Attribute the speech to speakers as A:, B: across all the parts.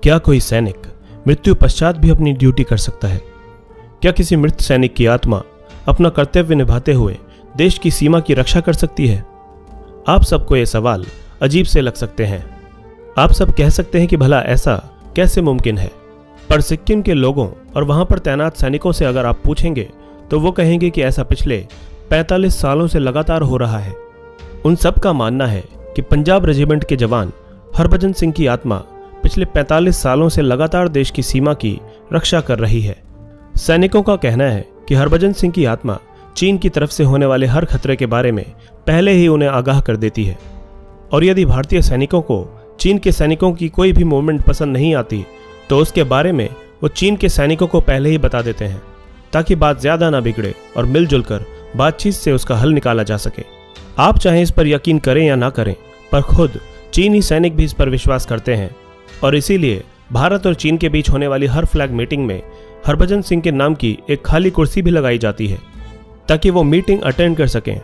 A: क्या कोई सैनिक मृत्यु पश्चात भी अपनी ड्यूटी कर सकता है? क्या किसी मृत सैनिक की आत्मा अपना कर्तव्य निभाते हुए देश की सीमा की रक्षा कर सकती है? आप सबको ये सवाल अजीब से लग सकते हैं। आप सब कह सकते हैं कि भला ऐसा कैसे मुमकिन है? पर सिक्किम के लोगों और वहां पर तैनात सैनिकों से अगर आप पूछेंगे तो वो कहेंगे कि ऐसा पिछले 45 सालों से लगातार हो रहा है। उन सब का मानना है कि पंजाब रेजिमेंट के जवान हरभजन सिंह की आत्मा पिछले 45 सालों से लगातार देश की सीमा की रक्षा कर रही है। सैनिकों का कहना है कि हरभजन सिंह की आत्मा चीन की तरफ से होने वाले हर खतरे के बारे में पहले ही उन्हें आगाह कर देती है, और यदि भारतीय सैनिकों को चीन के सैनिकों की कोई भी मूवमेंट पसंद नहीं आती तो उसके बारे में वो चीन के सैनिकों को पहले ही बता देते हैं, ताकि बात ज्यादा ना बिगड़े और मिलजुल कर बातचीत से उसका हल निकाला जा सके। आप चाहे इस पर यकीन करें या ना करें, पर खुद चीनी सैनिक भी इस पर विश्वास करते हैं, और इसीलिए भारत और चीन के बीच होने वाली हर फ्लैग मीटिंग में हरभजन सिंह के नाम की एक खाली कुर्सी भी लगाई जाती है ताकि वो मीटिंग अटेंड कर सकें।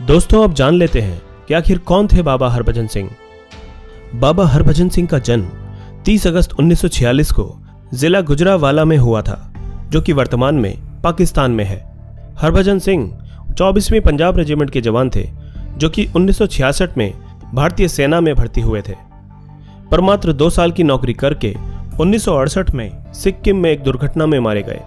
A: दोस्तों, अब जान लेते हैं कि आखिर कौन थे बाबा हरभजन सिंह। बाबा हरभजन सिंह का जन्म 30 अगस्त 1946 को जिला गुजरावाला में हुआ था, जो कि वर्तमान में पाकिस्तान में है। हरभजन सिंह 24वीं पंजाब रेजिमेंट के जवान थे, जो कि 1966 में भारतीय सेना में भर्ती हुए थे, पर मात्र 2 साल की नौकरी करके 1968 में सिक्किम में एक दुर्घटना में मारे गए,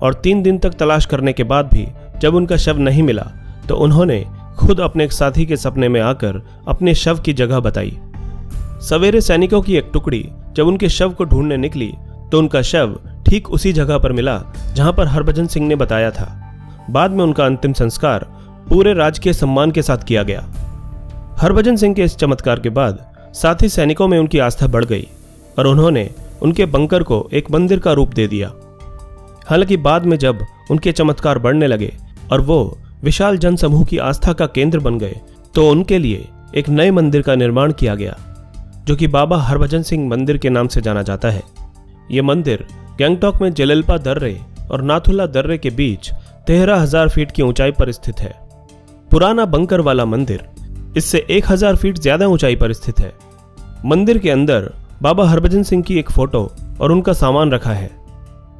A: और 3 दिन तक तलाश करने के बाद भी जब उनका शव नहीं मिला तो उन्होंने खुद अपने एक साथी के सपने में आकर अपने शव की जगह बताई। सवेरे सैनिकों की एक टुकड़ी जब उनके शव को ढूंढने निकली तो उनका शव ठीक उसी जगह पर मिला जहां पर हरभजन सिंह ने बताया था। बाद में उनका अंतिम संस्कार पूरे राजकीय सम्मान के साथ किया गया। हरभजन सिंह के इस चमत्कार के बाद साथी सैनिकों में उनकी आस्था बढ़ गई और उन्होंने उनके बंकर को एक मंदिर का रूप दे दिया। हालांकि बाद में जब उनके चमत्कार बढ़ने लगे और वो विशाल जनसमूह की आस्था का केंद्र बन गए तो उनके लिए एक नए मंदिर का निर्माण किया गया, जो कि बाबा हरभजन सिंह मंदिर के नाम से जाना जाता है। यह मंदिर गैंगटॉक में जेलेल्पा दर्रे और नाथुला दर्रे के बीच 13,000 फीट की ऊंचाई पर स्थित है। पुराना बंकर वाला मंदिर इससे 1,000 फीट ज्यादा ऊंचाई पर स्थित है। मंदिर के अंदर बाबा हरभजन सिंह की एक फोटो और उनका सामान रखा है।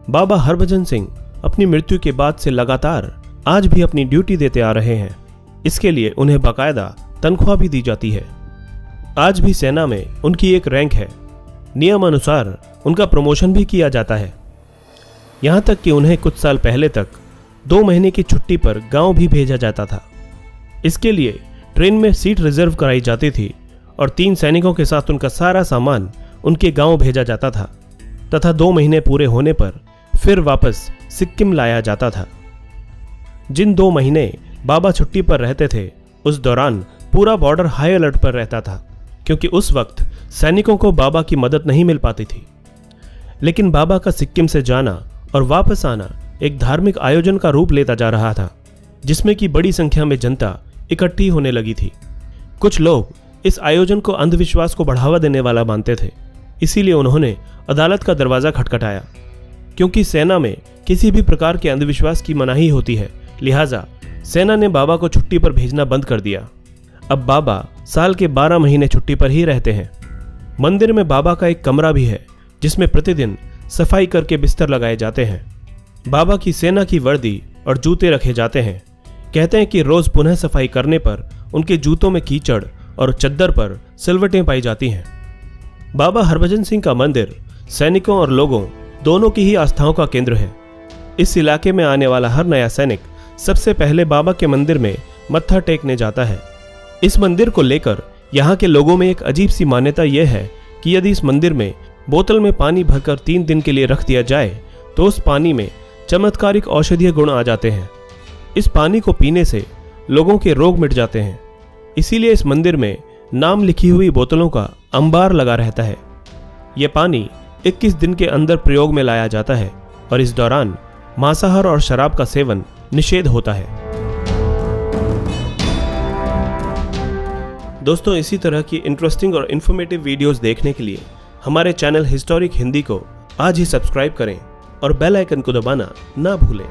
A: बाबा हरभजन सिंह अपनी मृत्यु के बाद से लगातार आज भी अपनी ड्यूटी देते आ रहे हैं। इसके लिए उन्हें बाकायदा तनख्वाह भी दी जाती है। आज भी सेना में उनकी एक रैंक है। नियम अनुसार उनका प्रमोशन भी किया जाता है। यहां तक कि उन्हें कुछ साल पहले तक 2 महीने की छुट्टी पर गांव भी भेजा जाता था। इसके लिए ट्रेन में सीट रिजर्व कराई जाती थी और 3 सैनिकों के साथ उनका सारा सामान उनके गांव भेजा जाता था तथा 2 महीने पूरे होने पर फिर वापस सिक्किम लाया जाता था। जिन 2 महीने बाबा छुट्टी पर रहते थे उस दौरान पूरा बॉर्डर हाई अलर्ट पर रहता था, क्योंकि उस वक्त सैनिकों को बाबा की मदद नहीं मिल पाती थी। लेकिन बाबा का सिक्किम से जाना और वापस आना एक धार्मिक आयोजन का रूप लेता जा रहा था, जिसमें कि बड़ी संख्या में जनता इकट्ठी होने लगी थी। कुछ लोग इस आयोजन को अंधविश्वास को बढ़ावा देने वाला मानते थे, इसीलिए उन्होंने अदालत का दरवाजा खटखटाया। क्योंकि सेना में किसी भी प्रकार के अंधविश्वास की मनाही होती है, लिहाजा सेना ने बाबा को छुट्टी पर भेजना बंद कर दिया। अब बाबा साल के 12 महीने छुट्टी पर ही रहते हैं। मंदिर में बाबा का एक कमरा भी है, जिसमें प्रतिदिन सफाई करके बिस्तर लगाए जाते हैं। बाबा की सेना की वर्दी और जूते रखे जाते हैं। कहते हैं कि रोज पुनः सफाई करने पर उनके जूतों में कीचड़ और चद्दर पर सिलवटें पाई जाती हैं। बाबा हरभजन सिंह का मंदिर सैनिकों और लोगों दोनों की ही आस्थाओं का केंद्र है। इस इलाके में आने वाला हर नया सैनिक सबसे पहले बाबा के मंदिर में मत्था टेकने जाता है। इस मंदिर को लेकर यहाँ के लोगों में एक अजीब सी मान्यता यह है कि यदि इस मंदिर में बोतल में पानी भरकर 3 दिन के लिए रख दिया जाए तो उस पानी में चमत्कारिक औषधीय गुण आ जाते हैं। इस पानी को पीने से लोगों के रोग मिट जाते हैं। इसीलिए इस मंदिर में नाम लिखी हुई बोतलों का अंबार लगा रहता है। यह पानी 21 दिन के अंदर प्रयोग में लाया जाता है और इस दौरान मांसाहार और शराब का सेवन निषेध होता है। दोस्तों, इसी तरह की इंटरेस्टिंग और इन्फॉर्मेटिव वीडियोस देखने के लिए हमारे चैनल हिस्टोरिक हिंदी को आज ही सब्सक्राइब करें और बेल आइकन को दबाना ना भूलें।